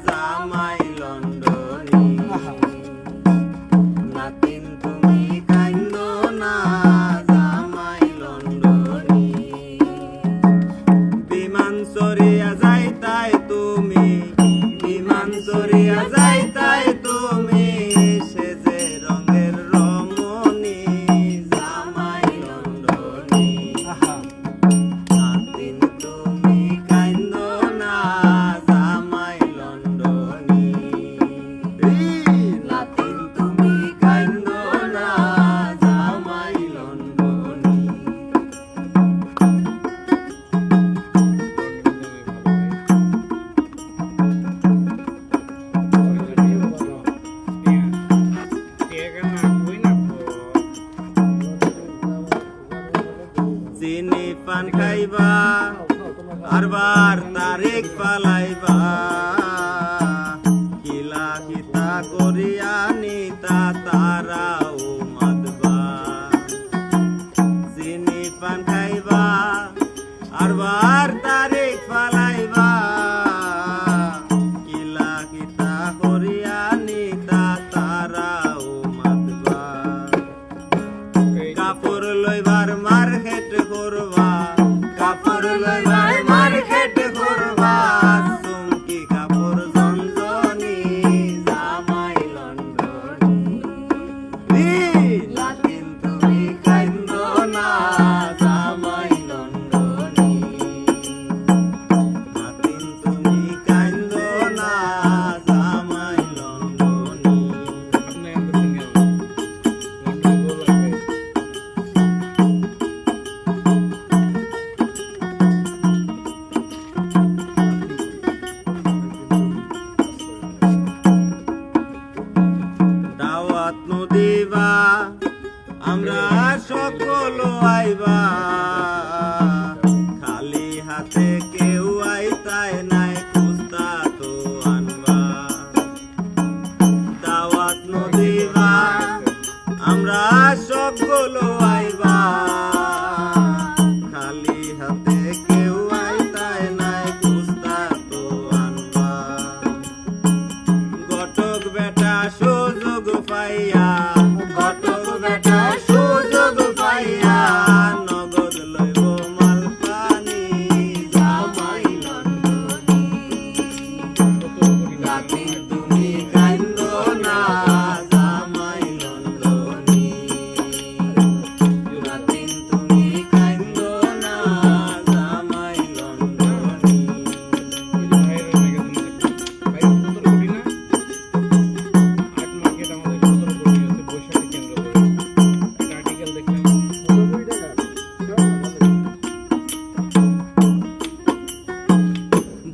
জামাই লন্ডনী নাতিন তুমি কাইন্দো না জামাই লন্ডনী বিমান চড়িয়া যাইতাই তুমি বিমান চড়িয়া যাইতাই তুমি সে যে রঙের রমণী জামাই লন্ডনী নাতিন তুমি কাইন্দো না জামাই লন্ডনী নাতিন তুমি কাইন্দো না জামাই লন্ডনী চিনি পান খাইবা আরবার তারিখ পালাইবা কিলা কিতা করিয়া নিতা তারাও মাতবা চিনি পান খাইবা আরবার তারিখ পালাইবা কিলা কিতা করিয়া নিতা তারাও মাতবা কাপড় লইবার মার্কেট করবা কাপড় লইবার মার্কেট করবা চুমকি কাপড় জঞ্জনি জামাই লন্ডনী নাতিন তুমি কাইন্দো না জামাই লন্ডনী নাতিন তুমি কাইন্দো না জামাই লন্ডনী দাওয়াত নদিবা আমরা সকল আইবা খালি হাতে কেউ আইতাই নাই খুঁজতা তো আনবা দাওয়াত নদিবা আমরা সকল আইবা খালি হাতে কেউ আইতাই নাই খুঁজতা তো আনবা ঘটক বেটা সুযোগ পাইয়া ঘটক বেটা সুযোগ পাইয়া নগদ লইব মাল পানি জামাই লন্ডনী নাতিন তুমি কাইন্দো না জামাই লন্ডনী নাতিন তুমি কাইন্দো না জামাই লন্ডনী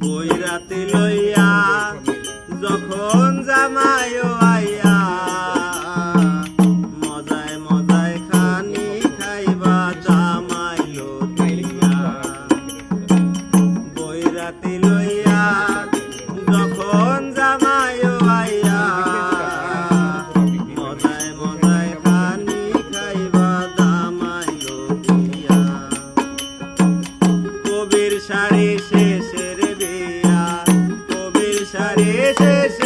বইরাতে লইয়া যখন জামাইও আইয়া মজায় মজায় খানি খাইবা জামাই লইয়া বইরাতে লইয়া যখন জামাইও আইয়া মজায় মজায় খানি খাইবা জামাই লইয়া কবির শাড়ি শেষের বিয়া কবির শাড়ি শেষে